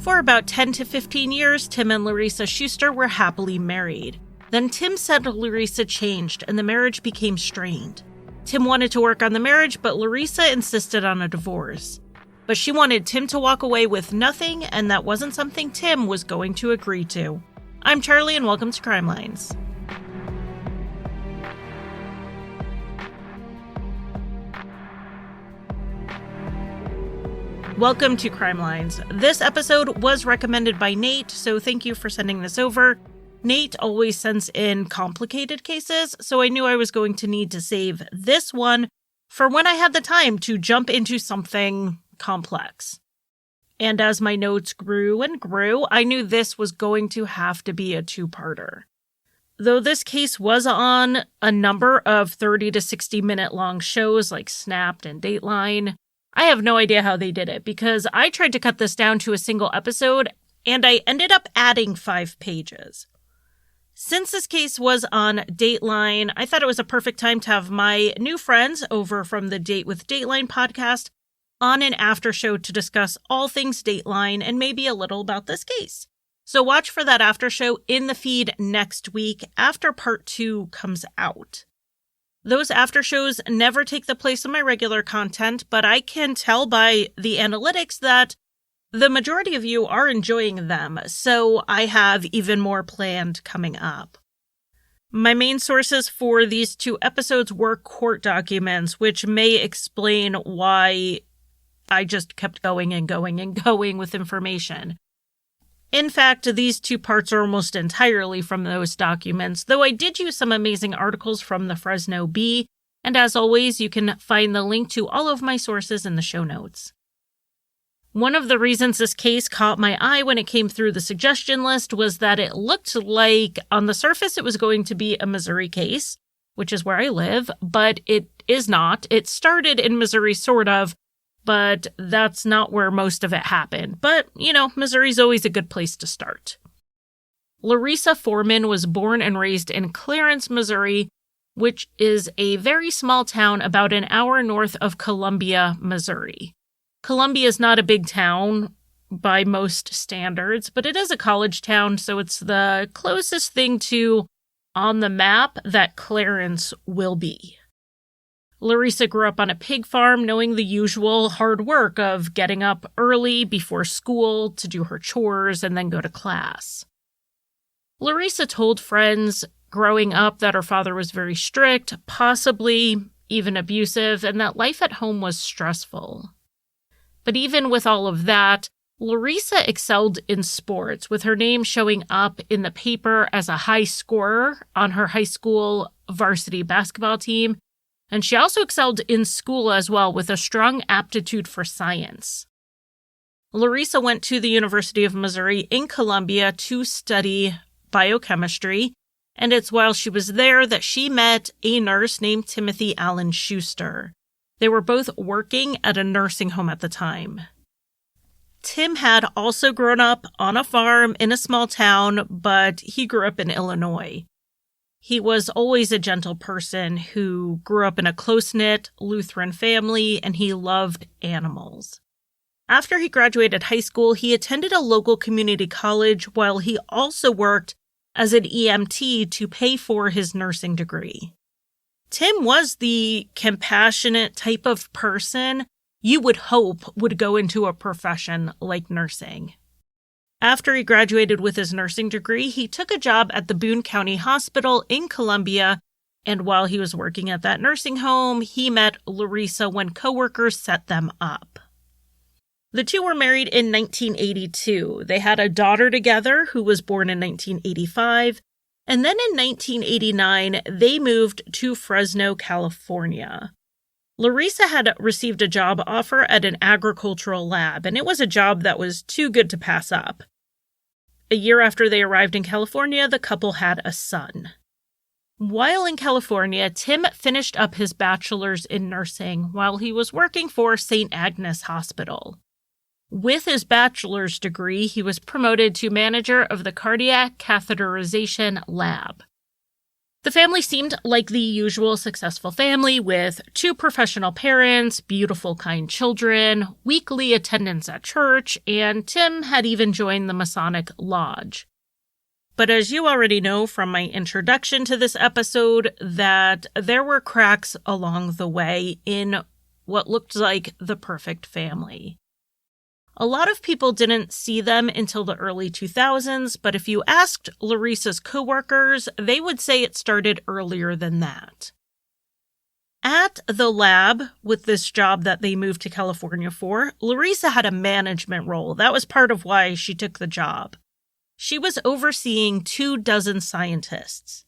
For about 10 to 15 years, Tim and Larissa Schuster were happily married. Then Tim said Larissa changed and the marriage became strained. Tim wanted to work on the marriage, but Larissa insisted on a divorce. But she wanted Tim to walk away with nothing, and that wasn't something Tim was going to agree to. I'm Charlie, and welcome to Crime Lines. Welcome to Crime Lines. This episode was recommended by Nate, so thank you for sending this over. Nate always sends in complicated cases, so I knew I was going to need to save this one for when I had the time to jump into something complex. And as my notes grew and grew, I knew this was going to have to be a two-parter. Though this case was on a number of 30 to 60 minute long shows like Snapped and Dateline, I have no idea how they did it because I tried to cut this down to a single episode and I ended up adding 5 pages. Since this case was on Dateline, I thought it was a perfect time to have my new friends over from the Date with Dateline podcast on an after show to discuss all things Dateline and maybe a little about this case. So watch for that after show in the feed next week after part 2 comes out. Those after shows never take the place of my regular content, but I can tell by the analytics that the majority of you are enjoying them, so I have even more planned coming up. My main sources for these 2 episodes were court documents, which may explain why I just kept going and going and going with information. In fact, these 2 parts are almost entirely from those documents, though I did use some amazing articles from the Fresno Bee, and as always, you can find the link to all of my sources in the show notes. One of the reasons this case caught my eye when it came through the suggestion list was that it looked like, on the surface, it was going to be a Missouri case, which is where I live, but it is not. It started in Missouri, sort of, but that's not where most of it happened. But, Missouri's always a good place to start. Larissa Foreman was born and raised in Clarence, Missouri, which is a very small town about an hour north of Columbia, Missouri. Columbia is not a big town by most standards, but it is a college town, so it's the closest thing to on the map that Clarence will be. Larissa grew up on a pig farm, knowing the usual hard work of getting up early before school to do her chores and then go to class. Larissa told friends growing up that her father was very strict, possibly even abusive, and that life at home was stressful. But even with all of that, Larissa excelled in sports, with her name showing up in the paper as a high scorer on her high school varsity basketball team, and she also excelled in school as well, with a strong aptitude for science. Larissa went to the University of Missouri in Columbia to study biochemistry, and it's while she was there that she met a nurse named Timothy Allen Schuster. They were both working at a nursing home at the time. Tim had also grown up on a farm in a small town, but he grew up in Illinois. He was always a gentle person who grew up in a close-knit Lutheran family, and he loved animals. After he graduated high school, he attended a local community college while he also worked as an EMT to pay for his nursing degree. Tim was the compassionate type of person you would hope would go into a profession like nursing. After he graduated with his nursing degree, he took a job at the Boone County Hospital in Columbia, and while he was working at that nursing home, he met Larissa when coworkers set them up. The 2 were married in 1982. They had a daughter together who was born in 1985, and then in 1989, they moved to Fresno, California. Larissa had received a job offer at an agricultural lab, and it was a job that was too good to pass up. A year after they arrived in California, the couple had a son. While in California, Tim finished up his bachelor's in nursing while he was working for St. Agnes Hospital. With his bachelor's degree, he was promoted to manager of the cardiac catheterization lab. The family seemed like the usual successful family with 2 professional parents, beautiful, kind children, weekly attendance at church, and Tim had even joined the Masonic Lodge. But as you already know from my introduction to this episode, that there were cracks along the way in what looked like the perfect family. A lot of people didn't see them until the early 2000s, but if you asked Larissa's coworkers, they would say it started earlier than that. At the lab, with this job that they moved to California for, Larissa had a management role. That was part of why she took the job. She was overseeing 24 scientists.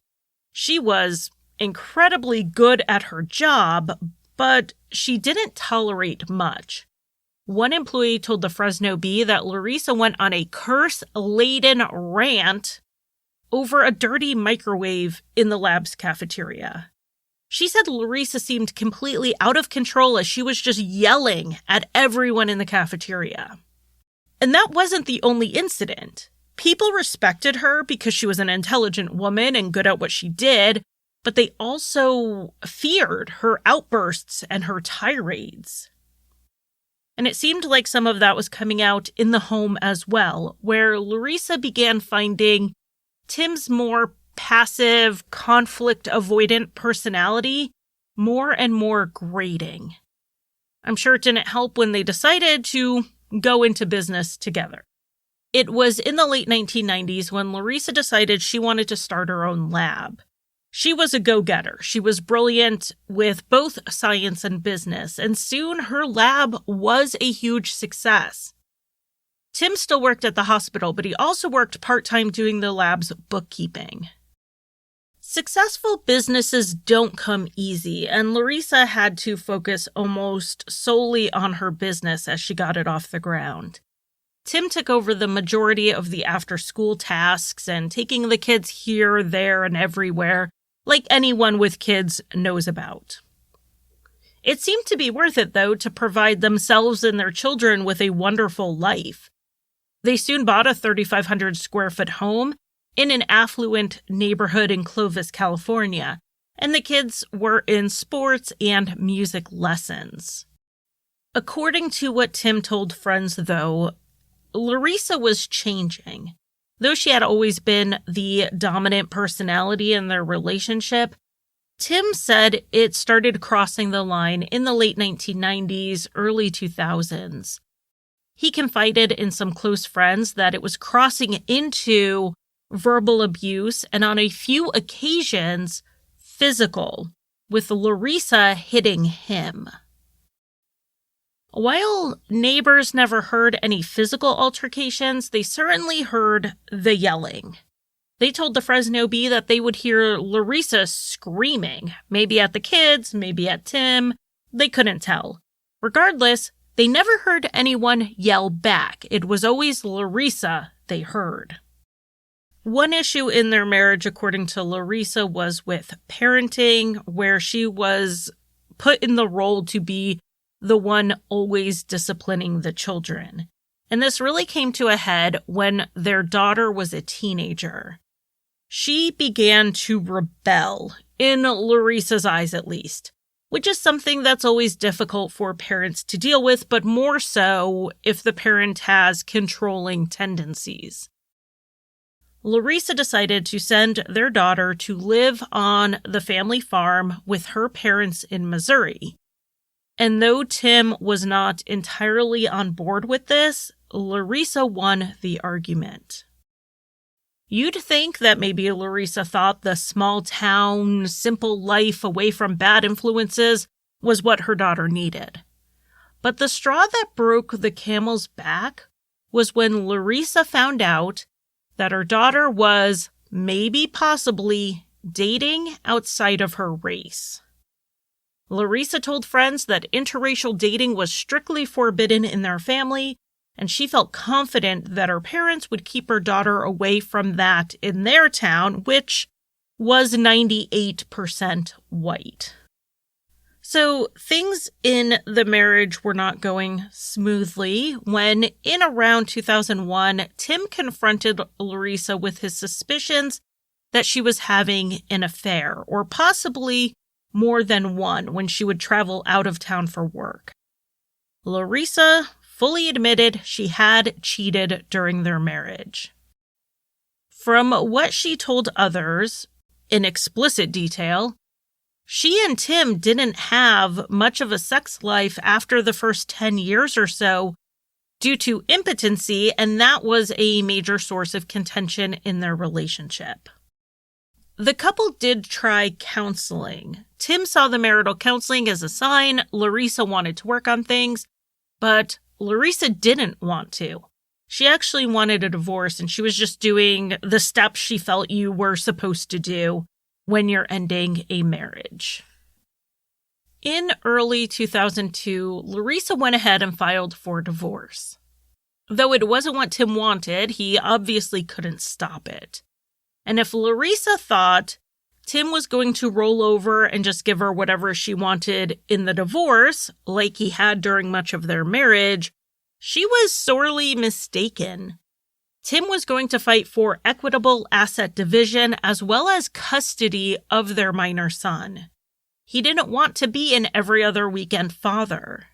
She was incredibly good at her job, but she didn't tolerate much. One employee told the Fresno Bee that Larissa went on a curse-laden rant over a dirty microwave in the lab's cafeteria. She said Larissa seemed completely out of control as she was just yelling at everyone in the cafeteria. And that wasn't the only incident. People respected her because she was an intelligent woman and good at what she did, but they also feared her outbursts and her tirades. And it seemed like some of that was coming out in the home as well, where Larissa began finding Tim's more passive, conflict-avoidant personality more and more grating. I'm sure it didn't help when they decided to go into business together. It was in the late 1990s when Larissa decided she wanted to start her own lab. She was a go-getter. She was brilliant with both science and business, and soon her lab was a huge success. Tim still worked at the hospital, but he also worked part-time doing the lab's bookkeeping. Successful businesses don't come easy, and Larissa had to focus almost solely on her business as she got it off the ground. Tim took over the majority of the after-school tasks and taking the kids here, there, and everywhere, like anyone with kids knows about. It seemed to be worth it, though, to provide themselves and their children with a wonderful life. They soon bought a 3,500 square foot home in an affluent neighborhood in Clovis, California, and the kids were in sports and music lessons. According to what Tim told friends, though, Larissa was changing. Though she had always been the dominant personality in their relationship, Tim said it started crossing the line in the late 1990s, early 2000s. He confided in some close friends that it was crossing into verbal abuse and on a few occasions, physical, with Larissa hitting him. While neighbors never heard any physical altercations, they certainly heard the yelling. They told the Fresno Bee that they would hear Larissa screaming, maybe at the kids, maybe at Tim. They couldn't tell. Regardless, they never heard anyone yell back. It was always Larissa they heard. One issue in their marriage, according to Larissa, was with parenting, where she was put in the role to be the one always disciplining the children. And this really came to a head when their daughter was a teenager. She began to rebel, in Larissa's eyes at least, which is something that's always difficult for parents to deal with, but more so if the parent has controlling tendencies. Larissa decided to send their daughter to live on the family farm with her parents in Missouri. And though Tim was not entirely on board with this, Larissa won the argument. You'd think that maybe Larissa thought the small town, simple life away from bad influences was what her daughter needed. But the straw that broke the camel's back was when Larissa found out that her daughter was, maybe possibly, dating outside of her race. Larissa told friends that interracial dating was strictly forbidden in their family, and she felt confident that her parents would keep her daughter away from that in their town, which was 98% white. So things in the marriage were not going smoothly when, in around 2001, Tim confronted Larissa with his suspicions that she was having an affair, or possibly more than one, when she would travel out of town for work. Larissa fully admitted she had cheated during their marriage. From what she told others, in explicit detail, she and Tim didn't have much of a sex life after the first 10 years or so due to impotency, and that was a major source of contention in their relationship. The couple did try counseling. Tim saw the marital counseling as a sign Larissa wanted to work on things, but Larissa didn't want to. She actually wanted a divorce, and she was just doing the steps she felt you were supposed to do when you're ending a marriage. In early 2002, Larissa went ahead and filed for divorce. Though it wasn't what Tim wanted, he obviously couldn't stop it. And if Larissa thought Tim was going to roll over and just give her whatever she wanted in the divorce, like he had during much of their marriage, she was sorely mistaken. Tim was going to fight for equitable asset division as well as custody of their minor son. He didn't want to be an every other weekend father.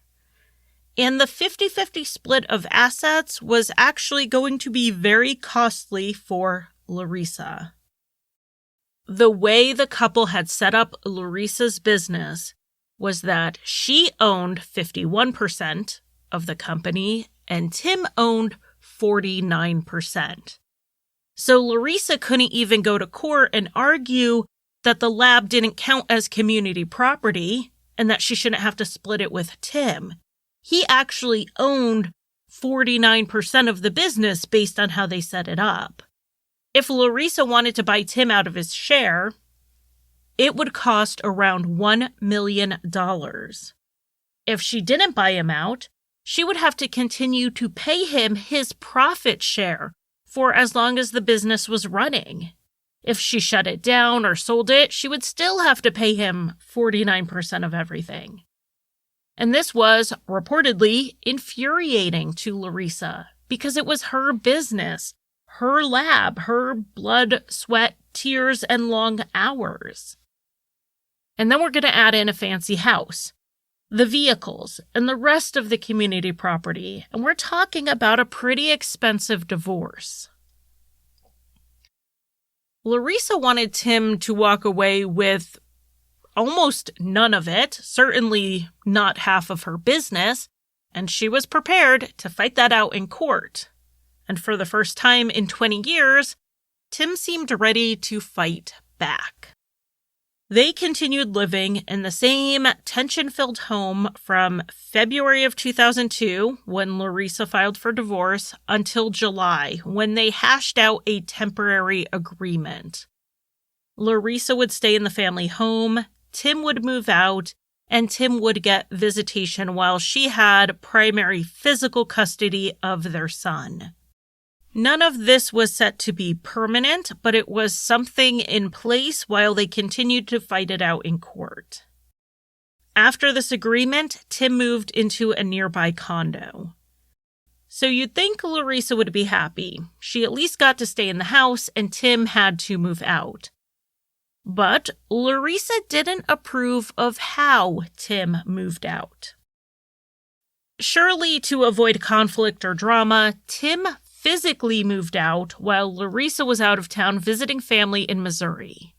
And the 50-50 split of assets was actually going to be very costly for Larissa. The way the couple had set up Larissa's business was that she owned 51% of the company and Tim owned 49%. So Larissa couldn't even go to court and argue that the lab didn't count as community property and that she shouldn't have to split it with Tim. He actually owned 49% of the business based on how they set it up. If Larissa wanted to buy Tim out of his share, it would cost around $1 million. If she didn't buy him out, she would have to continue to pay him his profit share for as long as the business was running. If she shut it down or sold it, she would still have to pay him 49% of everything. And this was reportedly infuriating to Larissa because it was her business, her lab, her blood, sweat, tears, and long hours. And then we're going to add in a fancy house, the vehicles, and the rest of the community property, and we're talking about a pretty expensive divorce. Larissa wanted Tim to walk away with almost none of it, certainly not half of her business, and she was prepared to fight that out in court. And for the first time in 20 years, Tim seemed ready to fight back. They continued living in the same tension-filled home from February of 2002, when Larissa filed for divorce, until July, when they hashed out a temporary agreement. Larissa would stay in the family home, Tim would move out, and Tim would get visitation while she had primary physical custody of their son. None of this was set to be permanent, but it was something in place while they continued to fight it out in court. After this agreement, Tim moved into a nearby condo. So you'd think Larissa would be happy. She at least got to stay in the house, and Tim had to move out. But Larissa didn't approve of how Tim moved out. Surely to avoid conflict or drama, Tim physically moved out while Larissa was out of town visiting family in Missouri.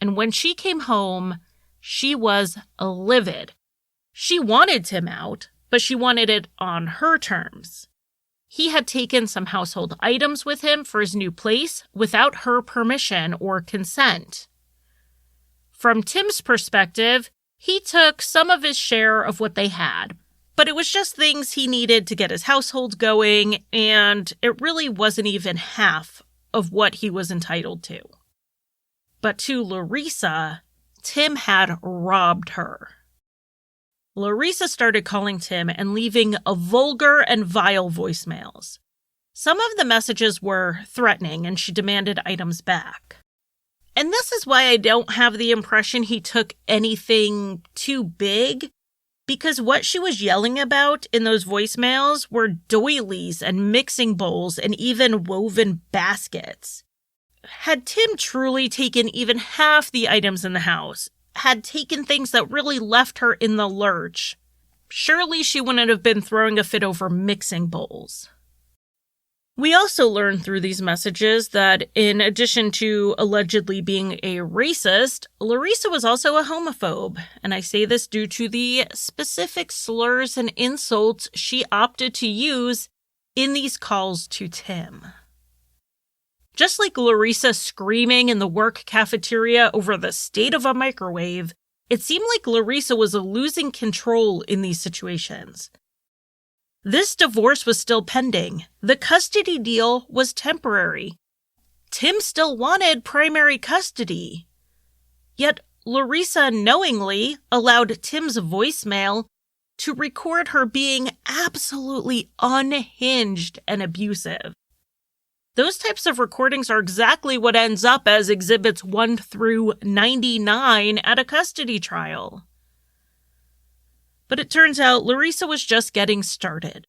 And when she came home, she was livid. She wanted Tim out, but she wanted it on her terms. He had taken some household items with him for his new place without her permission or consent. From Tim's perspective, he took some of his share of what they had, but it was just things he needed to get his household going, and it really wasn't even half of what he was entitled to. But to Larissa, Tim had robbed her. Larissa started calling Tim and leaving vulgar and vile voicemails. Some of the messages were threatening, and she demanded items back. And this is why I don't have the impression he took anything too big, because what she was yelling about in those voicemails were doilies and mixing bowls and even woven baskets. had Tim truly taken even half the items in the house, had taken things that really left her in the lurch, surely she wouldn't have been throwing a fit over mixing bowls. We also learn through these messages that in addition to allegedly being a racist, Larissa was also a homophobe, and I say this due to the specific slurs and insults she opted to use in these calls to Tim. Just like Larissa screaming in the work cafeteria over the state of a microwave, it seemed like Larissa was losing control in these situations. This divorce was still pending. The custody deal was temporary. Tim still wanted primary custody. Yet Larissa knowingly allowed Tim's voicemail to record her being absolutely unhinged and abusive. Those types of recordings are exactly what ends up as Exhibits 1 through 99 at a custody trial. But it turns out Larissa was just getting started.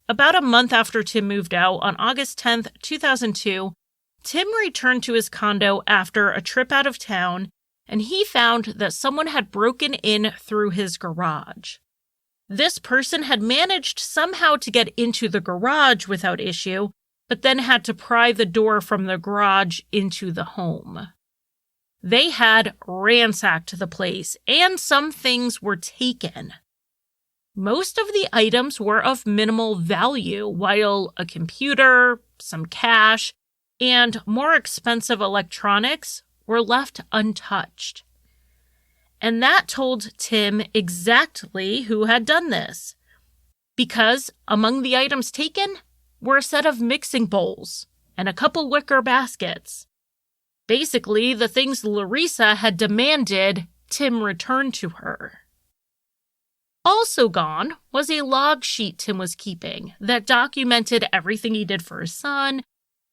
About a month after Tim moved out, on August 10th, 2002, Tim returned to his condo after a trip out of town, and he found that someone had broken in through his garage. This person had managed somehow to get into the garage without issue, but then had to pry the door from the garage into the home. They had ransacked the place, and some things were taken. Most of the items were of minimal value, while a computer, some cash, and more expensive electronics were left untouched. And that told Tim exactly who had done this, because among the items taken were a set of mixing bowls and a couple wicker baskets. Basically, the things Larissa had demanded Tim return to her. Also gone was a log sheet Tim was keeping that documented everything he did for his son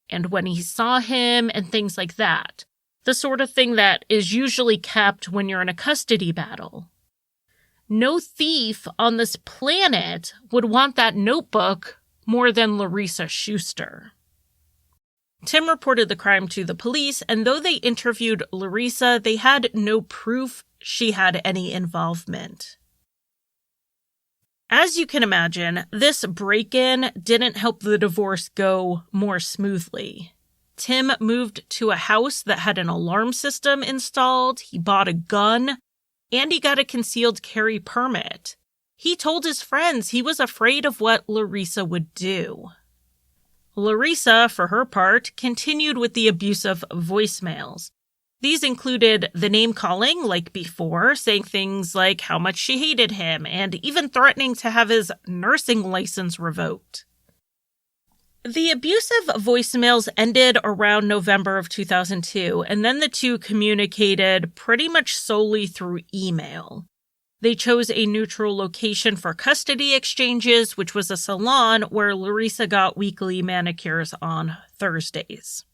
and when he saw him and things like that. The sort of thing that is usually kept when you're in a custody battle. No thief on this planet would want that notebook more than Larissa Schuster. Tim reported the crime to the police, and though they interviewed Larissa, they had no proof she had any involvement. As you can imagine, this break-in didn't help the divorce go more smoothly. Tim moved to a house that had an alarm system installed, he bought a gun, and he got a concealed carry permit. He told his friends he was afraid of what Larissa would do. Larissa, for her part, continued with the abusive voicemails. These included the name-calling, like before, saying things like how much she hated him, and even threatening to have his nursing license revoked. The abusive voicemails ended around November of 2002, and then the two communicated pretty much solely through email. They chose a neutral location for custody exchanges, which was a salon where Larissa got weekly manicures on Thursdays.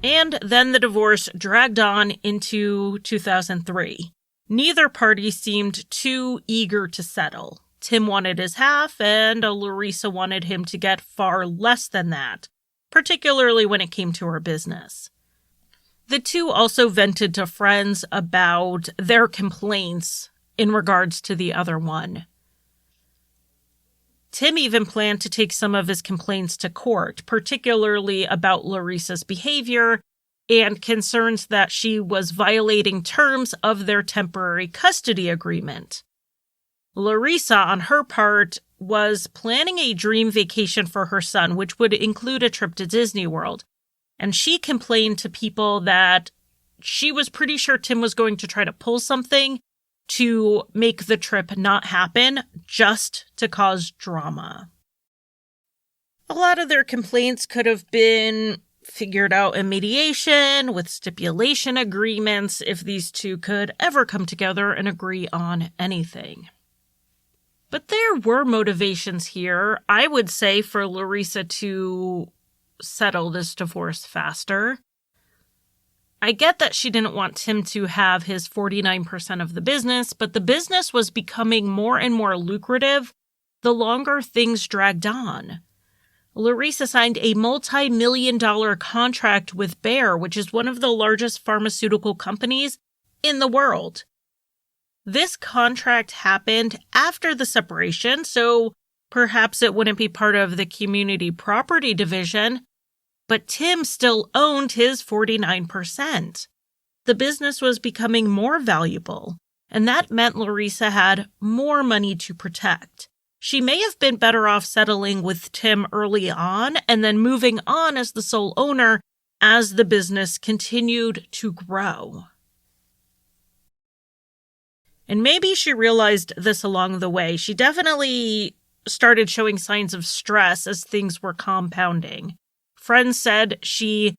And then the divorce dragged on into 2003. Neither party seemed too eager to settle. Tim wanted his half, and Larissa wanted him to get far less than that, particularly when it came to her business. The two also vented to friends about their complaints in regards to the other one. Tim even planned to take some of his complaints to court, particularly about Larissa's behavior and concerns that she was violating terms of their temporary custody agreement. Larissa, on her part, was planning a dream vacation for her son, which would include a trip to Disney World, and she complained to people that she was pretty sure Tim was going to try to pull something to make the trip not happen, just to cause drama. A lot of their complaints could have been figured out in mediation with stipulation agreements if these two could ever come together and agree on anything. But there were motivations here, I would say, for Larissa to settle this divorce faster. I get that she didn't want Tim to have his 49% of the business, but the business was becoming more and more lucrative the longer things dragged on. Larissa signed a multi-million-dollar contract with Bayer, which is one of the largest pharmaceutical companies in the world. This contract happened after the separation, so perhaps it wouldn't be part of the community property division, but Tim still owned his 49%. The business was becoming more valuable, and that meant Larissa had more money to protect. She may have been better off settling with Tim early on and then moving on as the sole owner as the business continued to grow. And maybe she realized this along the way. She definitely started showing signs of stress as things were compounding. Friends said she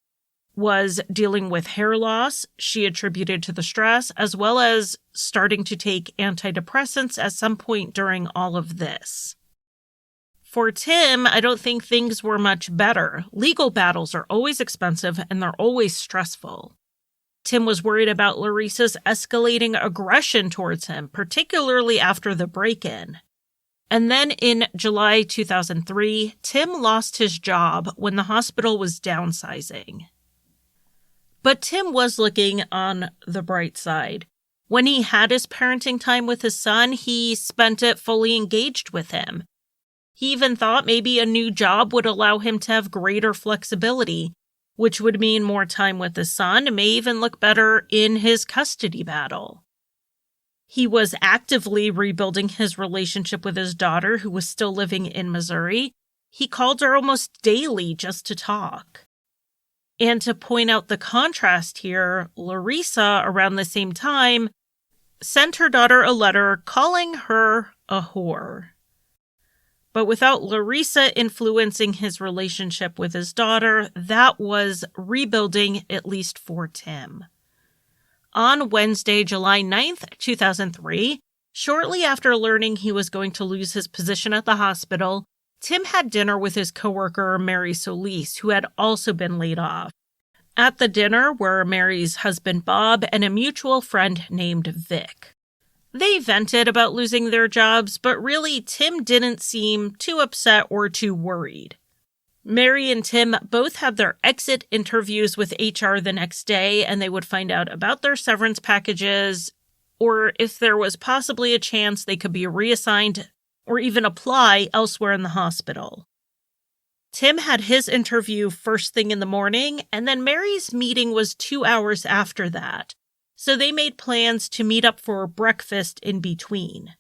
was dealing with hair loss she attributed to the stress, as well as starting to take antidepressants at some point during all of this. For Tim, I don't think things were much better. Legal battles are always expensive and they're always stressful. Tim was worried about Larissa's escalating aggression towards him, particularly after the break-in. And then in July 2003, Tim lost his job when the hospital was downsizing. But Tim was looking on the bright side. When he had his parenting time with his son, he spent it fully engaged with him. He even thought maybe a new job would allow him to have greater flexibility, which would mean more time with his son and may even look better in his custody battle. He was actively rebuilding his relationship with his daughter, who was still living in Missouri. He called her almost daily just to talk. And to point out the contrast here, Larissa, around the same time, sent her daughter a letter calling her a whore. But without Larissa influencing his relationship with his daughter, that was rebuilding, at least for Tim. On Wednesday, July 9th, 2003, shortly after learning he was going to lose his position at the hospital, Tim had dinner with his coworker, Mary Solis, who had also been laid off. At the dinner were Mary's husband, Bob, and a mutual friend named Vic. They vented about losing their jobs, but really, Tim didn't seem too upset or too worried. Mary and Tim both had their exit interviews with HR the next day, and they would find out about their severance packages, or if there was possibly a chance they could be reassigned or even apply elsewhere in the hospital. Tim had his interview first thing in the morning, and then Mary's meeting was 2 hours after that, so they made plans to meet up for breakfast in between.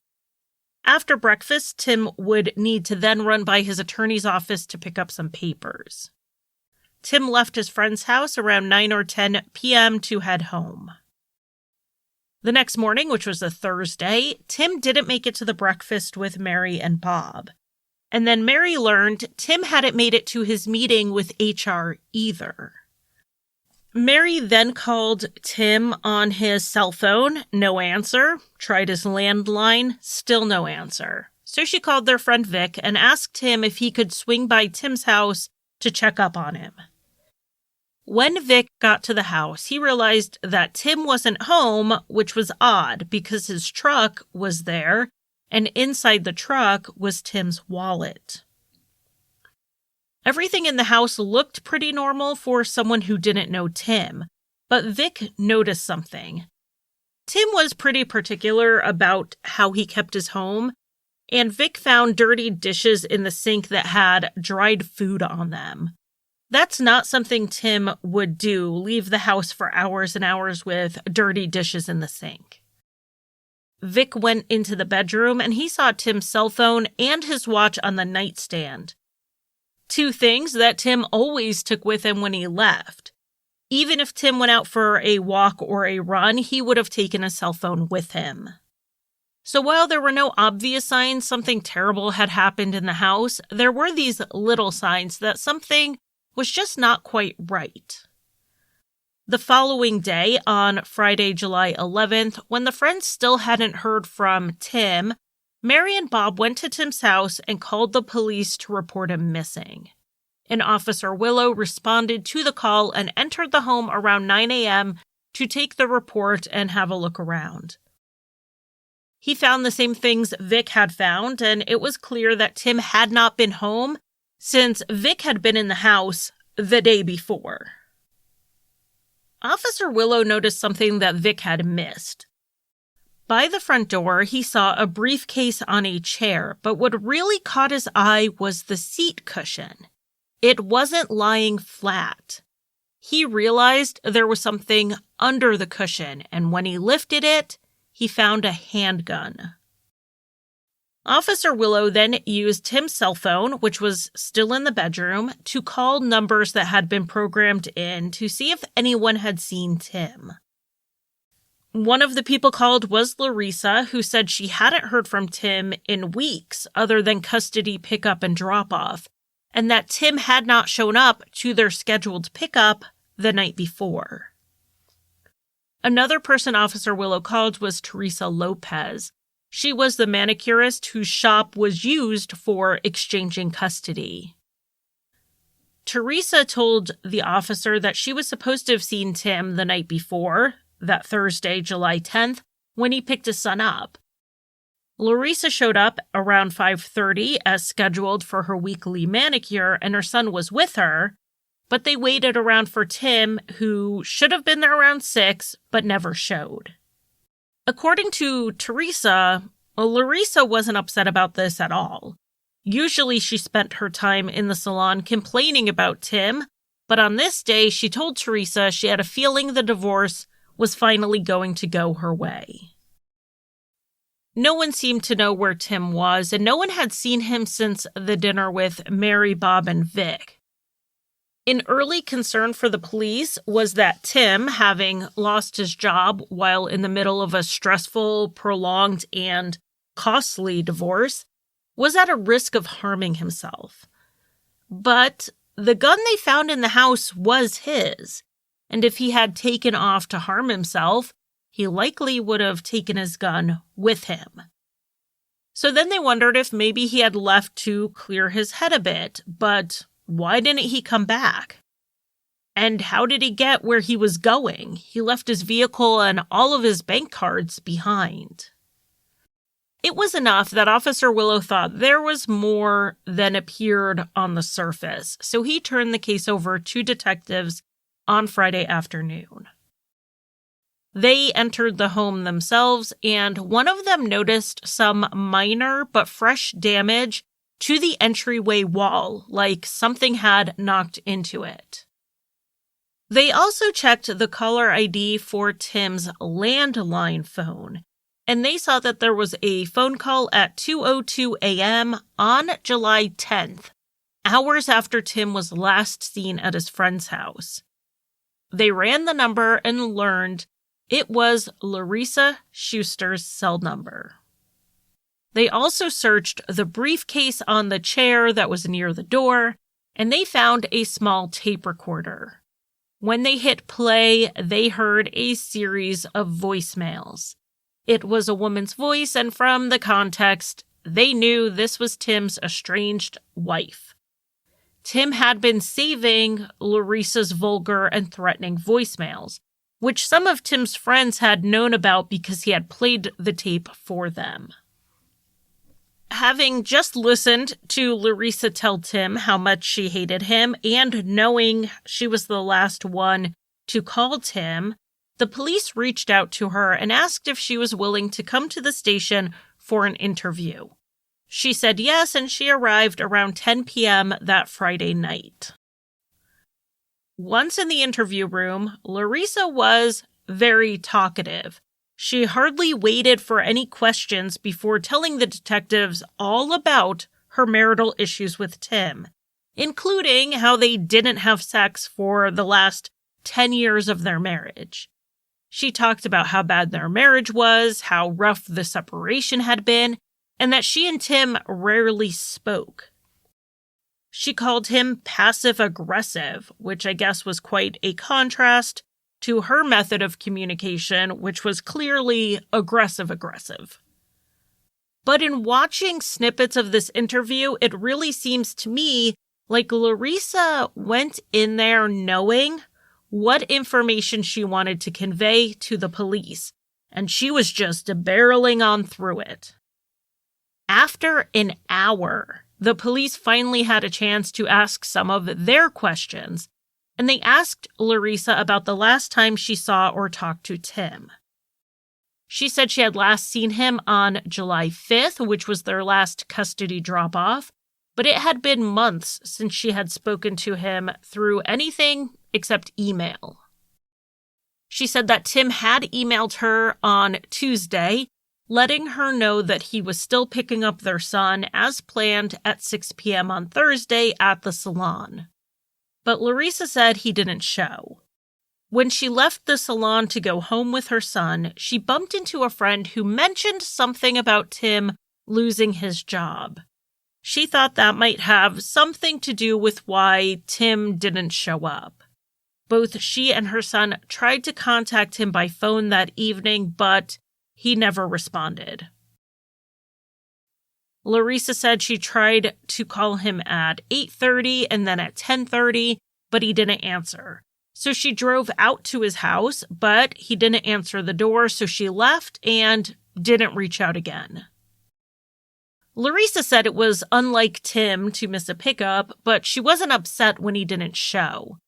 After breakfast, Tim would need to then run by his attorney's office to pick up some papers. Tim left his friend's house around 9 or 10 p.m. to head home. The next morning, which was a Thursday, Tim didn't make it to the breakfast with Mary and Bob. And then Mary learned Tim hadn't made it to his meeting with HR either. Mary then called Tim on his cell phone, no answer. Tried his landline, still no answer. So she called their friend Vic and asked him if he could swing by Tim's house to check up on him. When Vic got to the house, he realized that Tim wasn't home, which was odd because his truck was there, and inside the truck was Tim's wallet. Everything in the house looked pretty normal for someone who didn't know Tim, but Vic noticed something. Tim was pretty particular about how he kept his home, and Vic found dirty dishes in the sink that had dried food on them. That's not something Tim would do, leave the house for hours and hours with dirty dishes in the sink. Vic went into the bedroom and he saw Tim's cell phone and his watch on the nightstand. Two things that Tim always took with him when he left. Even if Tim went out for a walk or a run, he would have taken a cell phone with him. So while there were no obvious signs something terrible had happened in the house, there were these little signs that something was just not quite right. The following day, on Friday, July 11th, when the friends still hadn't heard from Tim, Mary and Bob went to Tim's house and called the police to report him missing. and Officer Willow responded to the call and entered the home around 9 a.m. to take the report and have a look around. He found the same things Vic had found, and it was clear that Tim had not been home since Vic had been in the house the day before. Officer Willow noticed something that Vic had missed. By the front door, he saw a briefcase on a chair, but what really caught his eye was the seat cushion. It wasn't lying flat. He realized there was something under the cushion, and when he lifted it, he found a handgun. Officer Willow then used Tim's cell phone, which was still in the bedroom, to call numbers that had been programmed in to see if anyone had seen Tim. One of the people called was Larissa, who said she hadn't heard from Tim in weeks other than custody pickup and drop-off, and that Tim had not shown up to their scheduled pickup the night before. Another person Officer Willow called was Teresa Lopez. She was the manicurist whose shop was used for exchanging custody. Teresa told the officer that she was supposed to have seen Tim the night before, that Thursday, July 10th, when he picked his son up. Larissa showed up around 5:30 as scheduled for her weekly manicure, and her son was with her, but they waited around for Tim, who should have been there around 6, but never showed. According to Teresa, Larissa wasn't upset about this at all. Usually she spent her time in the salon complaining about Tim, but on this day she told Teresa she had a feeling the divorce was finally going to go her way. No one seemed to know where Tim was, and no one had seen him since the dinner with Mary, Bob, and Vic. An early concern for the police was that Tim, having lost his job while in the middle of a stressful, prolonged, and costly divorce, was at a risk of harming himself. But the gun they found in the house was his, and if he had taken off to harm himself, he likely would have taken his gun with him. So then they wondered if maybe he had left to clear his head a bit, but why didn't he come back? And how did he get where he was going? He left his vehicle and all of his bank cards behind. It was enough that Officer Willow thought there was more than appeared on the surface, so he turned the case over to detectives on Friday afternoon. They entered the home themselves, and one of them noticed some minor but fresh damage to the entryway wall, like something had knocked into it. They also checked the caller ID for Tim's landline phone, and they saw that there was a phone call at 2:02 a.m. on July 10th, hours after Tim was last seen at his friend's house. They ran the number and learned it was Larissa Schuster's cell number. They also searched the briefcase on the chair that was near the door, and they found a small tape recorder. When they hit play, they heard a series of voicemails. It was a woman's voice, and from the context, they knew this was Tim's estranged wife. Tim had been saving Larissa's vulgar and threatening voicemails, which some of Tim's friends had known about because he had played the tape for them. Having just listened to Larissa tell Tim how much she hated him, and knowing she was the last one to call Tim, the police reached out to her and asked if she was willing to come to the station for an interview. She said yes, and she arrived around 10 p.m. that Friday night. Once in the interview room, Larissa was very talkative. She hardly waited for any questions before telling the detectives all about her marital issues with Tim, including how they didn't have sex for the last 10 years of their marriage. She talked about how bad their marriage was, how rough the separation had been, and that she and Tim rarely spoke. She called him passive-aggressive, which I guess was quite a contrast to her method of communication, which was clearly aggressive-aggressive. But in watching snippets of this interview, it really seems to me Like, Larissa went in there knowing what information she wanted to convey to the police, and she was just barreling on through it. After an hour, the police finally had a chance to ask some of their questions, and they asked Larissa about the last time she saw or talked to Tim. She said she had last seen him on July 5th, which was their last custody drop-off, but it had been months since she had spoken to him through anything except email. She said that Tim had emailed her on Tuesday, letting her know that he was still picking up their son as planned at 6 p.m. on Thursday at the salon. But Larissa said he didn't show. When she left the salon to go home with her son, she bumped into a friend who mentioned something about Tim losing his job. She thought that might have something to do with why Tim didn't show up. Both she and her son tried to contact him by phone that evening, but he never responded. Larissa said she tried to call him at 8:30 and then at 10:30, but he didn't answer. So she drove out to his house, but he didn't answer the door, so she left and didn't reach out again. Larissa said it was unlike Tim to miss a pickup, but she wasn't upset when he didn't show.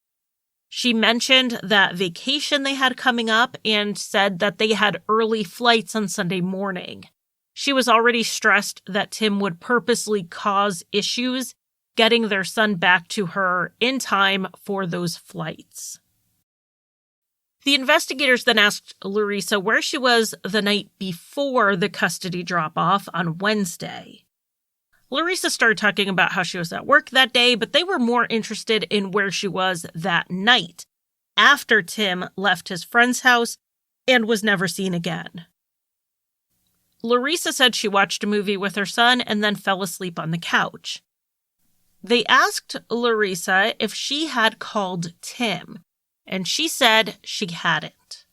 She mentioned that vacation they had coming up and said that they had early flights on Sunday morning. She was already stressed that Tim would purposely cause issues getting their son back to her in time for those flights. The investigators then asked Larissa where she was the night before the custody drop-off on Wednesday. Larissa started talking about how she was at work that day, but they were more interested in where she was that night, after Tim left his friend's house and was never seen again. Larissa said she watched a movie with her son and then fell asleep on the couch. They asked Larissa if she had called Tim, and she said she hadn't.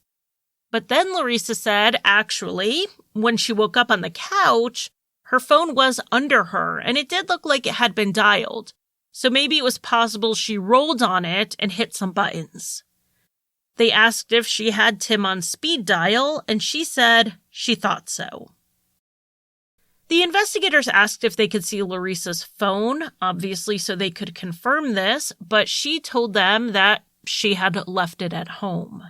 But then Larissa said, actually, when she woke up on the couch, her phone was under her, and it did look like it had been dialed. So maybe it was possible she rolled on it and hit some buttons. They asked if she had Tim on speed dial, and she said she thought so. The investigators asked if they could see Larissa's phone, obviously so they could confirm this, but she told them that she had left it at home.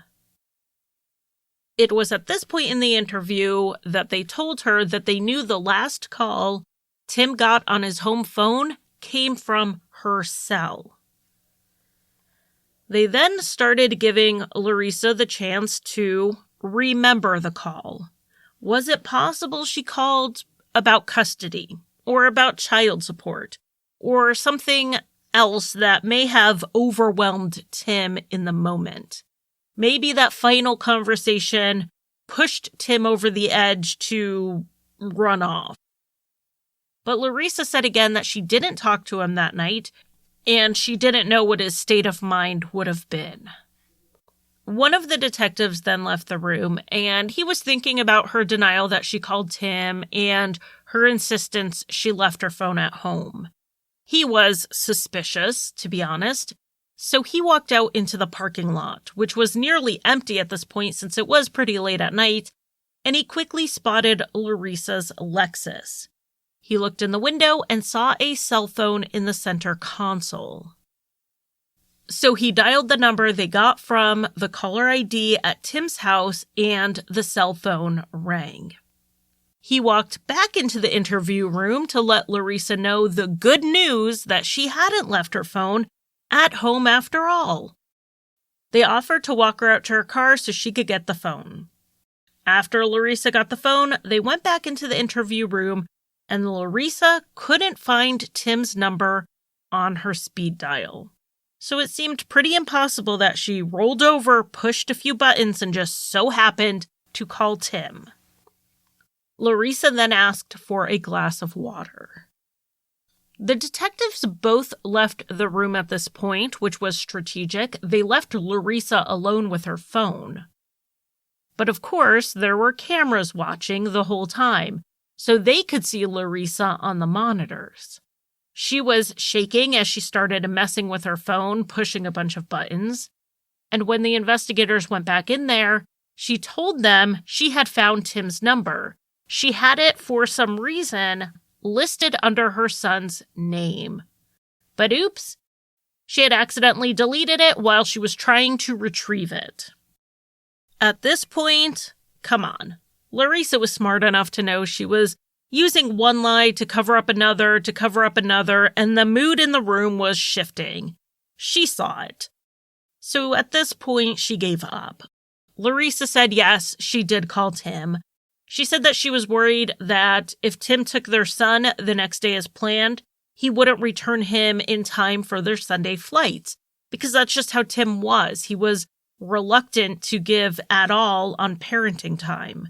It was at this point in the interview that they told her that they knew the last call Tim got on his home phone came from her cell. They then started giving Larissa the chance to remember the call. Was it possible she called about custody or about child support or something else that may have overwhelmed Tim in the moment? Maybe that final conversation pushed Tim over the edge to run off. But Larissa said again that she didn't talk to him that night, and she didn't know what his state of mind would have been. One of the detectives then left the room, and he was thinking about her denial that she called Tim and her insistence she left her phone at home. He was suspicious, to be honest, so he walked out into the parking lot, which was nearly empty at this point since it was pretty late at night, and he quickly spotted Larissa's Lexus. He looked in the window and saw a cell phone in the center console. So he dialed the number they got from the caller ID at Tim's house, and the cell phone rang. He walked back into the interview room to let Larissa know the good news that she hadn't left her phone at home after all. They offered to walk her out to her car so she could get the phone. After Larissa got the phone, they went back into the interview room, and Larissa couldn't find Tim's number on her speed dial. So it seemed pretty impossible that she rolled over, pushed a few buttons, and just so happened to call Tim. Larissa then asked for a glass of water. The detectives both left the room at this point, which was strategic. They left Larissa alone with her phone. But of course, there were cameras watching the whole time, so they could see Larissa on the monitors. She was shaking as she started messing with her phone, pushing a bunch of buttons. And when the investigators went back in there, she told them she had found Tim's number. She had it, for some reason, listed under her son's name. But oops, she had accidentally deleted it while she was trying to retrieve it. At this point, come on. Larissa was smart enough to know she was using one lie to cover up another, and the mood in the room was shifting. She saw it. So at this point, she gave up. Larissa said yes, she did call Tim. She said that she was worried that if Tim took their son the next day as planned, he wouldn't return him in time for their Sunday flights, because that's just how Tim was. He was reluctant to give at all on parenting time.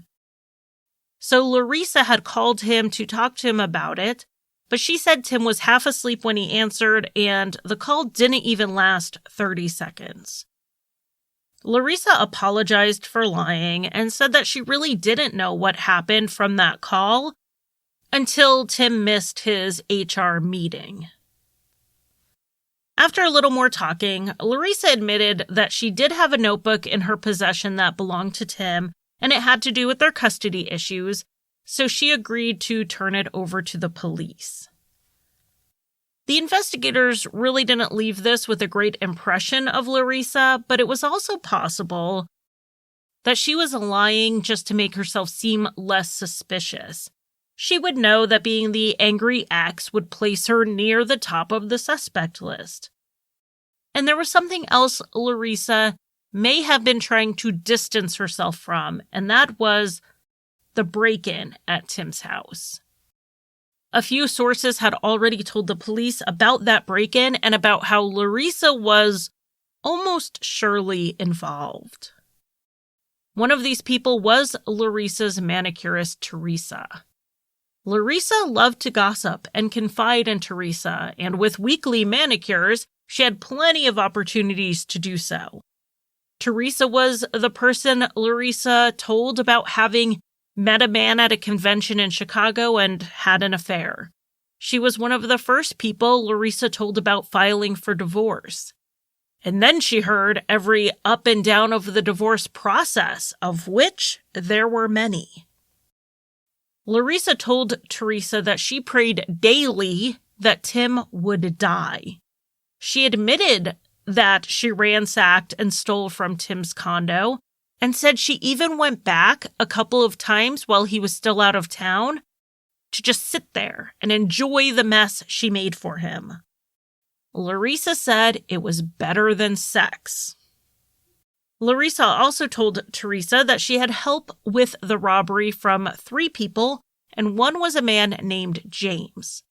So Larissa had called him to talk to him about it, but she said Tim was half asleep when he answered, and the call didn't even last 30 seconds. Larissa apologized for lying and said that she really didn't know what happened from that call until Tim missed his HR meeting. After a little more talking, Larissa admitted that she did have a notebook in her possession that belonged to Tim, and it had to do with their custody issues, so she agreed to turn it over to the police. The investigators really didn't leave this with a great impression of Larissa, but it was also possible that she was lying just to make herself seem less suspicious. She would know that being the angry ex would place her near the top of the suspect list. And there was something else Larissa may have been trying to distance herself from, and that was the break-in at Tim's house. A few sources had already told the police about that break-in and about how Larissa was almost surely involved. One of these people was Larissa's manicurist, Teresa. Larissa loved to gossip and confide in Teresa, and with weekly manicures, she had plenty of opportunities to do so. Teresa was the person Larissa told about having met a man at a convention in Chicago and had an affair. She was one of the first people Larissa told about filing for divorce. And then she heard every up and down of the divorce process, of which there were many. Larissa told Teresa that she prayed daily that Tim would die. She admitted that she ransacked and stole from Tim's condo, and said she even went back a couple of times while he was still out of town to just sit there and enjoy the mess she made for him. Larissa said it was better than sex. Larissa also told Teresa that she had help with the robbery from 3 people, and one was a man named James.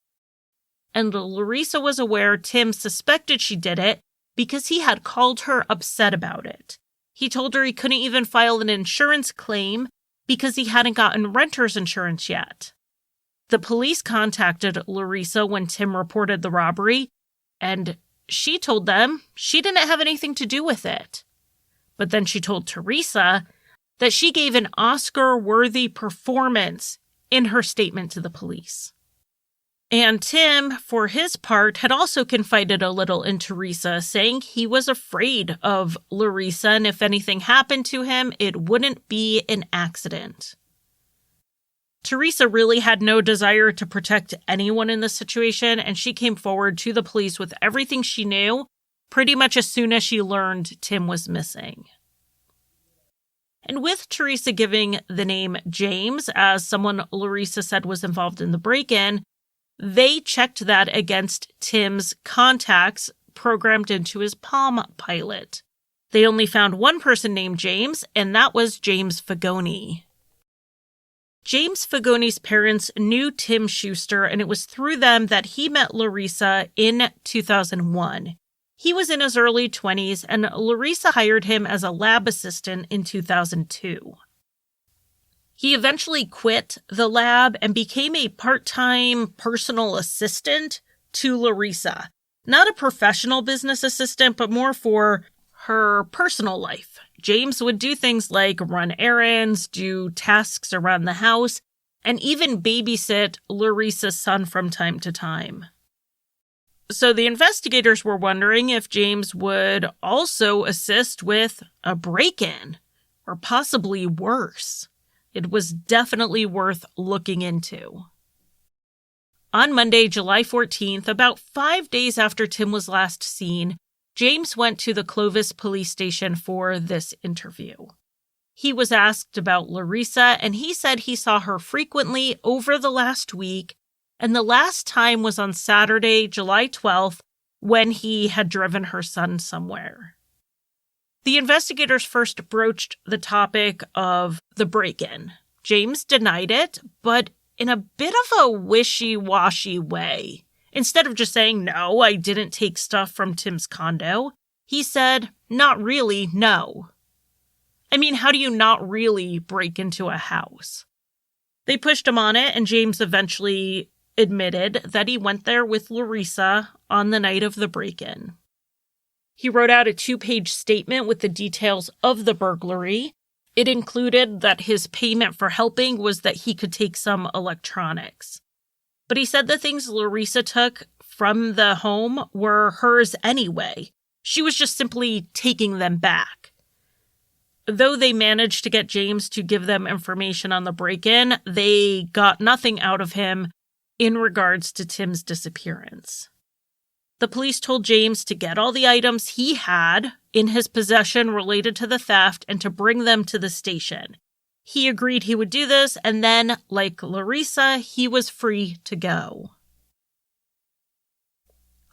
And Larissa was aware Tim suspected she did it because he had called her upset about it. He told her he couldn't even file an insurance claim because he hadn't gotten renter's insurance yet. The police contacted Larissa when Tim reported the robbery, and she told them she didn't have anything to do with it. But then she told Teresa that she gave an Oscar-worthy performance in her statement to the police. And Tim, for his part, had also confided a little in Teresa, saying he was afraid of Larissa, and if anything happened to him, it wouldn't be an accident. Teresa really had no desire to protect anyone in this situation, and she came forward to the police with everything she knew, pretty much as soon as she learned Tim was missing. And with Teresa giving the name James as someone Larissa said was involved in the break-in, they checked that against Tim's contacts programmed into his Palm Pilot. They only found one person named James, and that was James Fagoni. James Fagoni's parents knew Tim Schuster, and it was through them that he met Larissa in 2001. He was in his early 20s, and Larissa hired him as a lab assistant in 2002. He eventually quit the lab and became a part-time personal assistant to Larissa. Not a professional business assistant, but more for her personal life. James would do things like run errands, do tasks around the house, and even babysit Larissa's son from time to time. So the investigators were wondering if James would also assist with a break-in, or possibly worse. It was definitely worth looking into. On Monday, July 14th, about 5 days after Tim was last seen, James went to the Clovis police station for this interview. He was asked about Larissa, and he said he saw her frequently over the last week, and the last time was on Saturday, July 12th, when he had driven her son somewhere. The investigators first broached the topic of the break-in. James denied it, but in a bit of a wishy-washy way. Instead of just saying, no, I didn't take stuff from Tim's condo, he said, not really, no. I mean, how do you not really break into a house? They pushed him on it, and James eventually admitted that he went there with Larissa on the night of the break-in. He wrote out a 2-page statement with the details of the burglary. It included that his payment for helping was that he could take some electronics. But he said the things Larissa took from the home were hers anyway. She was just simply taking them back. Though they managed to get James to give them information on the break-in, they got nothing out of him in regards to Tim's disappearance. The police told James to get all the items he had in his possession related to the theft and to bring them to the station. He agreed he would do this, and then, like Larissa, he was free to go.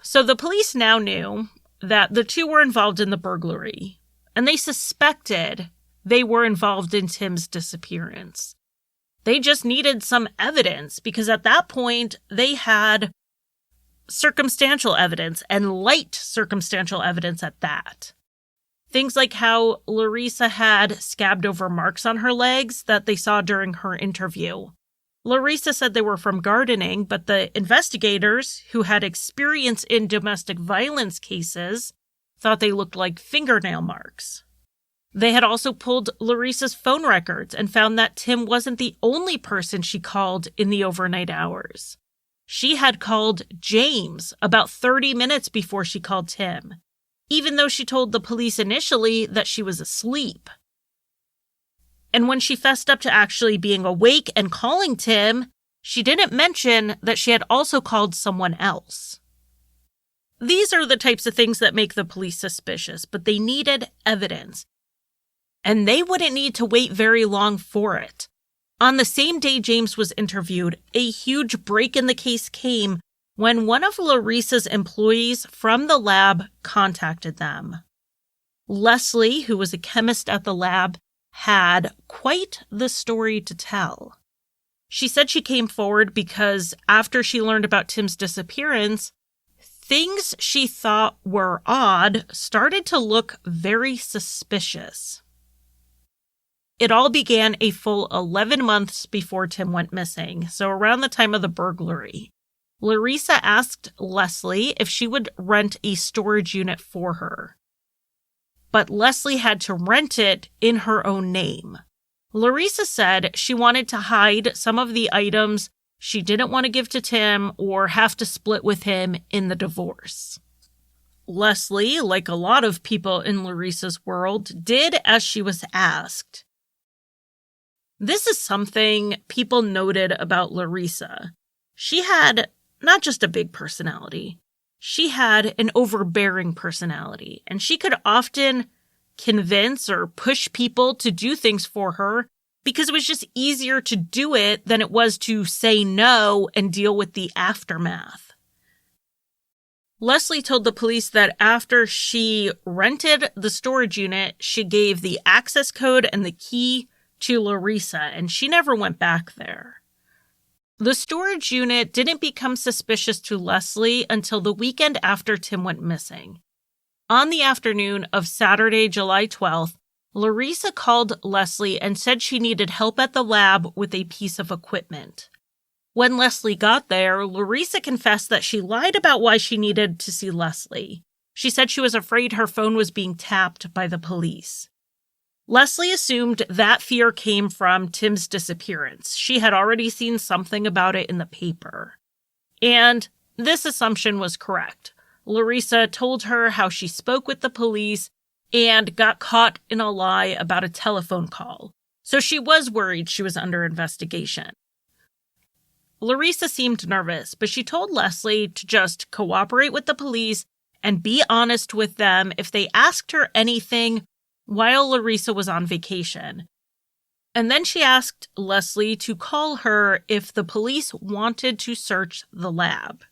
So the police now knew that the two were involved in the burglary, and they suspected they were involved in Tim's disappearance. They just needed some evidence, because at that point, they had circumstantial evidence, and light circumstantial evidence at that. Things like how Larissa had scabbed over marks on her legs that they saw during her interview. Larissa said they were from gardening, but the investigators, who had experience in domestic violence cases, thought they looked like fingernail marks. They had also pulled Larissa's phone records and found that Tim wasn't the only person she called in the overnight hours. She had called James about 30 minutes before she called Tim, even though she told the police initially that she was asleep. And when she fessed up to actually being awake and calling Tim, she didn't mention that she had also called someone else. These are the types of things that make the police suspicious, but they needed evidence. And they wouldn't need to wait very long for it. On the same day James was interviewed, a huge break in the case came when one of Larissa's employees from the lab contacted them. Leslie, who was a chemist at the lab, had quite the story to tell. She said she came forward because after she learned about Tim's disappearance, things she thought were odd started to look very suspicious. It all began a full 11 months before Tim went missing, so around the time of the burglary. Larissa asked Leslie if she would rent a storage unit for her. But Leslie had to rent it in her own name. Larissa said she wanted to hide some of the items she didn't want to give to Tim or have to split with him in the divorce. Leslie, like a lot of people in Larissa's world, did as she was asked. This is something people noted about Larissa. She had not just a big personality, she had an overbearing personality, and she could often convince or push people to do things for her because it was just easier to do it than it was to say no and deal with the aftermath. Leslie told the police that after she rented the storage unit, she gave the access code and the key to Larissa, and she never went back there. The storage unit didn't become suspicious to Leslie until the weekend after Tim went missing. On the afternoon of Saturday, July 12th, Larissa called Leslie and said she needed help at the lab with a piece of equipment. When Leslie got there, Larissa confessed that she lied about why she needed to see Leslie. She said she was afraid her phone was being tapped by the police. Leslie assumed that fear came from Tim's disappearance. She had already seen something about it in the paper. And This assumption was correct. Larissa told her how she spoke with the police and got caught in a lie about a telephone call. So she was worried she was under investigation. Larissa seemed nervous, but she told Leslie to just cooperate with the police and be honest with them if they asked her anything while Larissa was on vacation. And then she asked Leslie to call her if the police wanted to search the lab.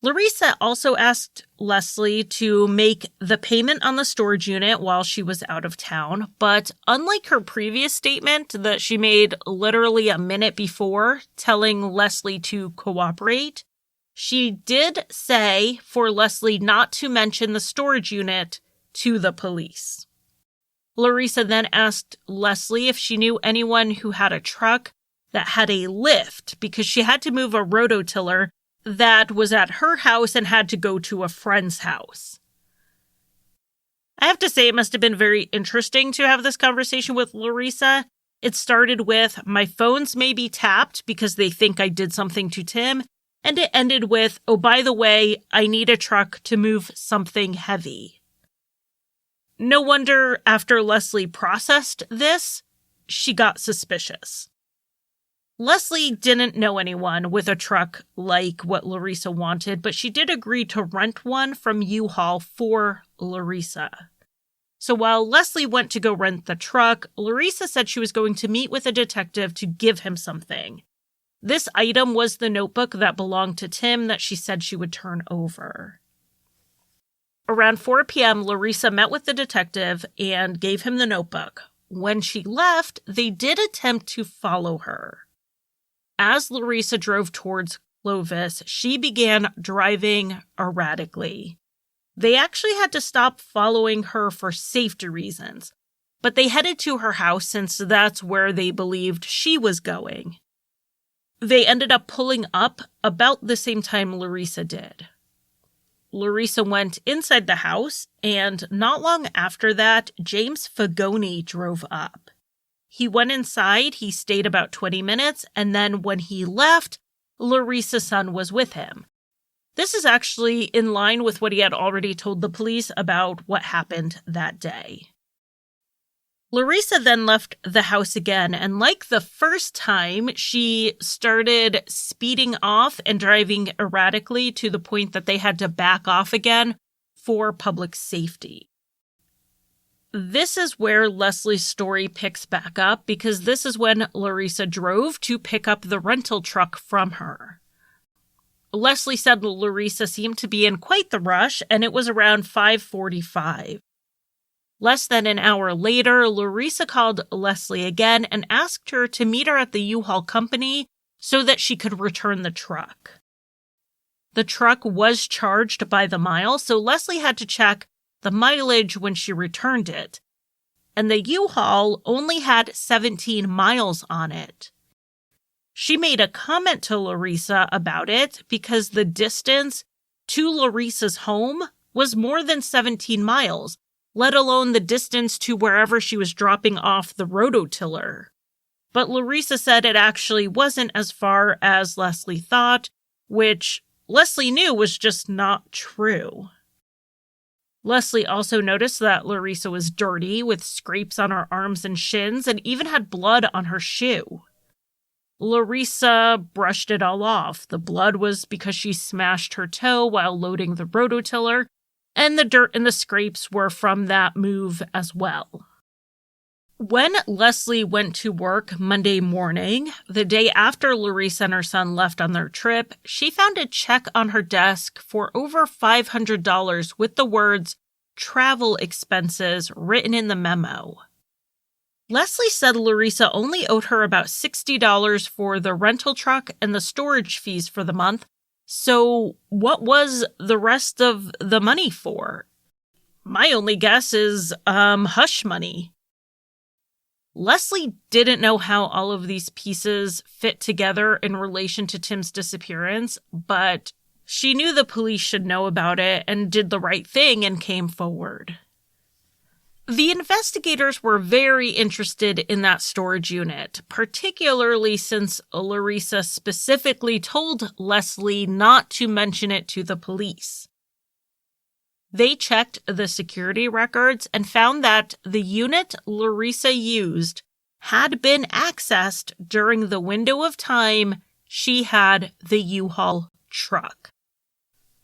Larissa also asked Leslie to make the payment on the storage unit while she was out of town, but unlike her previous statement that she made literally a minute before telling Leslie to cooperate, she did say for Leslie not to mention the storage unit to the police. Larissa then asked Leslie if she knew anyone who had a truck that had a lift because she had to move a rototiller that was at her house and had to go to a friend's house. I have to say it must have been very interesting to have this conversation with Larissa. It started with, my phones may be tapped because they think I did something to Tim, and it ended with, oh, by the way, I need a truck to move something heavy. No wonder after Leslie processed this, she got suspicious. Leslie didn't know anyone with a truck like what Larissa wanted, but she did agree to rent one from U-Haul for Larissa. So while Leslie went to go rent the truck, Larissa said she was going to meet with a detective to give him something. This item was the notebook that belonged to Tim that she said she would turn over. Around 4 p.m., Larissa met with the detective and gave him the notebook. When she left, they did attempt to follow her. As Larissa drove towards Clovis, she began driving erratically. They actually had to stop following her for safety reasons, but they headed to her house since that's where they believed she was going. They ended up pulling up about the same time Larissa did. Larissa went inside the house, and not long after that, James Fagoni drove up. He went inside, he stayed about 20 minutes, and then when he left, Larissa's son was with him. This is actually in line with what he had already told the police about what happened that day. Larissa then left the house again, and like the first time, she started speeding off and driving erratically to the point that they had to back off again for public safety. This is where Leslie's story picks back up because this is when Larissa drove to pick up the rental truck from her. Leslie said Larissa seemed to be in quite the rush, and it was around 5:45. Less than an hour later, Larissa called Leslie again and asked her to meet her at the U-Haul company so that she could return the truck. The truck was charged by the mile, so Leslie had to check the mileage when she returned it, and the U-Haul only had 17 miles on it. She made a comment to Larissa about it because the distance to Larissa's home was more than 17 miles, let alone the distance to wherever she was dropping off the rototiller. But Larissa said it actually wasn't as far as Leslie thought, which Leslie knew was just not true. Leslie also noticed that Larissa was dirty, with scrapes on her arms and shins, and even had blood on her shoe. Larissa brushed it all off. The blood was because she smashed her toe while loading the rototiller, and the dirt and the scrapes were from that move as well. When Leslie went to work Monday morning, the day after Larissa and her son left on their trip, she found a check on her desk for over $500 with the words travel expenses written in the memo. Leslie said Larissa only owed her about $60 for the rental truck and the storage fees for the month, so what was the rest of the money for? My only guess is, hush money. Leslie didn't know how all of these pieces fit together in relation to Tim's disappearance, but she knew the police should know about it and did the right thing and came forward. The investigators were very interested in that storage unit, particularly since Larissa specifically told Leslie not to mention it to the police. They checked the security records and found that the unit Larissa used had been accessed during the window of time she had the U-Haul truck.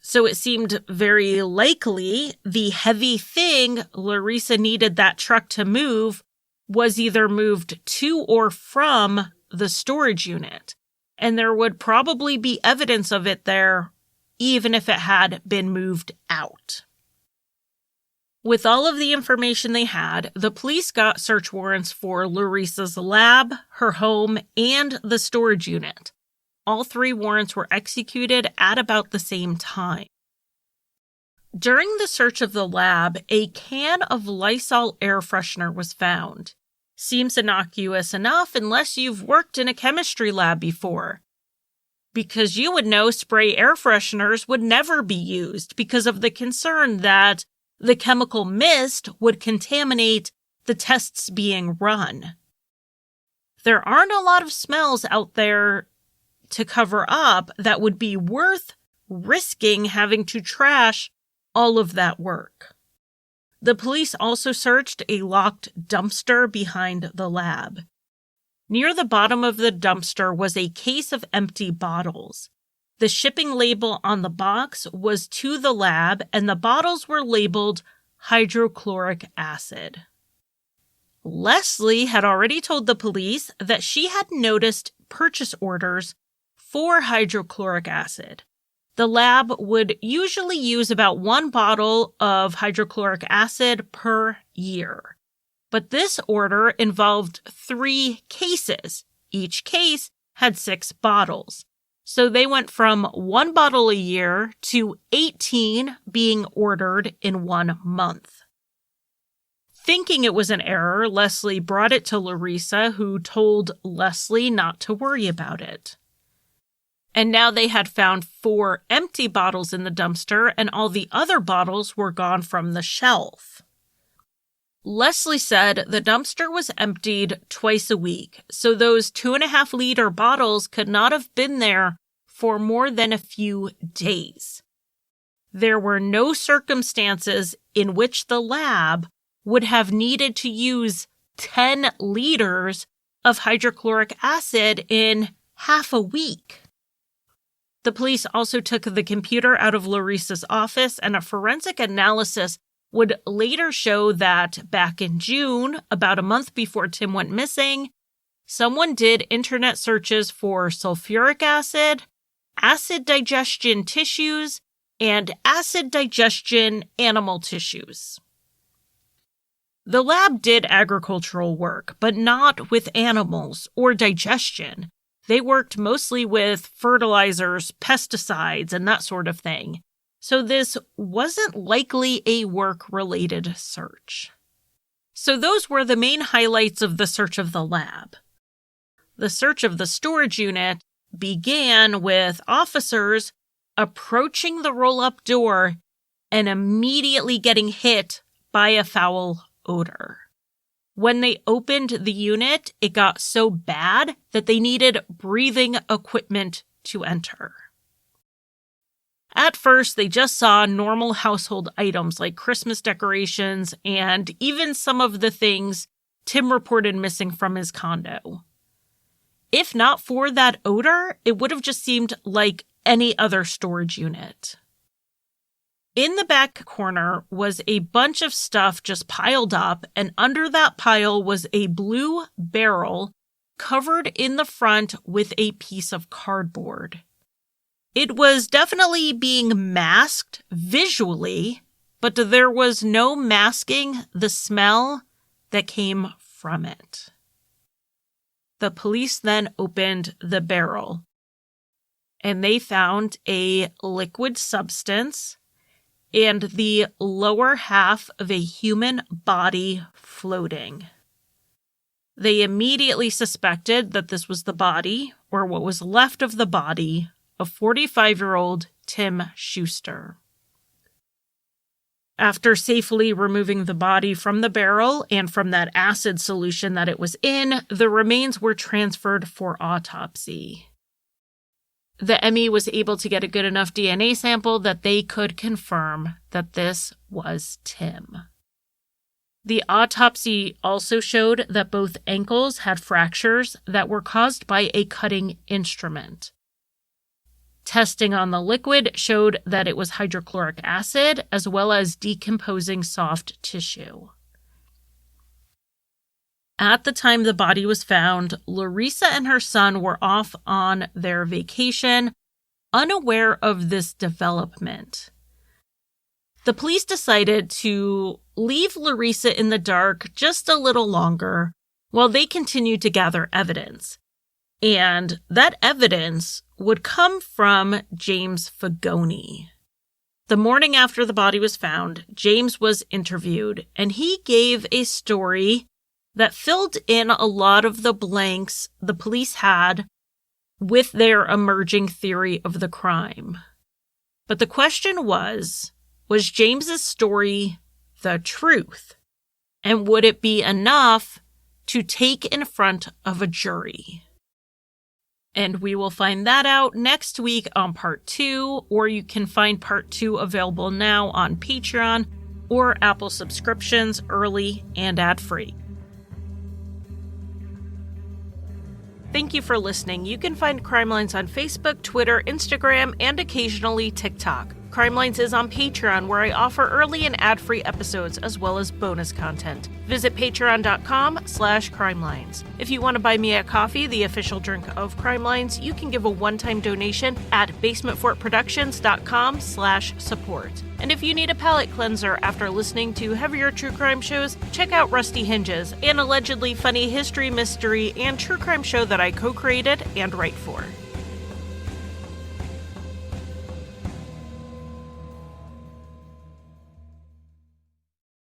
So it seemed very likely the heavy thing Larissa needed that truck to move was either moved to or from the storage unit, and there would probably be evidence of it there, even if it had been moved out. With all of the information they had, the police got search warrants for Larissa's lab, her home, and the storage unit. All 3 warrants were executed at about the same time. During the search of the lab, a can of Lysol air freshener was found. Seems innocuous enough unless you've worked in a chemistry lab before, because you would know spray air fresheners would never be used because of the concern that the chemical mist would contaminate the tests being run. There aren't a lot of smells out there to cover up that would be worth risking having to trash all of that work. The police also searched a locked dumpster behind the lab. Near the bottom of the dumpster was a case of empty bottles. The shipping label on the box was to the lab, and the bottles were labeled hydrochloric acid. Leslie had already told the police that she had noticed purchase orders for hydrochloric acid. The lab would usually use about 1 bottle of hydrochloric acid per year. But this order involved 3 cases. Each case had 6 bottles. So they went from 1 bottle a year to 18 being ordered in 1 month. Thinking it was an error, Leslie brought it to Larissa, who told Leslie not to worry about it. And now they had found 4 empty bottles in the dumpster, and all the other bottles were gone from the shelf. Leslie said the dumpster was emptied twice a week, so those 2.5-liter bottles could not have been there for more than a few days. There were no circumstances in which the lab would have needed to use 10 liters of hydrochloric acid in half a week. The police also took the computer out of Larissa's office, and a forensic analysis would later show that back in June, about a month before Tim went missing, someone did internet searches for sulfuric acid digestion tissues, and acid digestion animal tissues. The lab did agricultural work, but not with animals or digestion. They worked mostly with fertilizers, pesticides, and that sort of thing. So this wasn't likely a work-related search. So those were the main highlights of the search of the lab. The search of the storage unit began with officers approaching the roll-up door and immediately getting hit by a foul odor. When they opened the unit, it got so bad that they needed breathing equipment to enter. At first, they just saw normal household items like Christmas decorations and even some of the things Tim reported missing from his condo. If not for that odor, it would have just seemed like any other storage unit. In the back corner was a bunch of stuff just piled up, and under that pile was a blue barrel covered in the front with a piece of cardboard. It was definitely being masked visually, but there was no masking the smell that came from it. The police then opened the barrel, and they found a liquid substance and the lower half of a human body floating. They immediately suspected that this was the body, or what was left of the body, of 45-year-old Tim Schuster. After safely removing the body from the barrel and from that acid solution that it was in, the remains were transferred for autopsy. The ME was able to get a good enough DNA sample that they could confirm that this was Tim. The autopsy also showed that both ankles had fractures that were caused by a cutting instrument. Testing on the liquid showed that it was hydrochloric acid as well as decomposing soft tissue. At the time the body was found, Larissa and her son were off on their vacation, unaware of this development. The police decided to leave Larissa in the dark just a little longer while they continued to gather evidence. And that evidence would come from James Fagoni. The morning after the body was found, James was interviewed, and he gave a story that filled in a lot of the blanks the police had with their emerging theory of the crime. But the question was James's story the truth? And would it be enough to take in front of a jury? And we will find that out next week on part 2, or you can find part 2 available now on Patreon or Apple subscriptions early and ad-free. Thank you for listening. You can find Crime Lines on Facebook, Twitter, Instagram, and occasionally TikTok. Crime Lines is on Patreon, where I offer early and ad-free episodes as well as bonus content. Visit patreon.com/crimelines. If you want to buy me a coffee, the official drink of Crime Lines, you can give a one-time donation at basementfortproductions.com/support. And if you need a palate cleanser after listening to heavier true crime shows, check out Rusty Hinges, an allegedly funny history, mystery, and true crime show that I co-created and write for.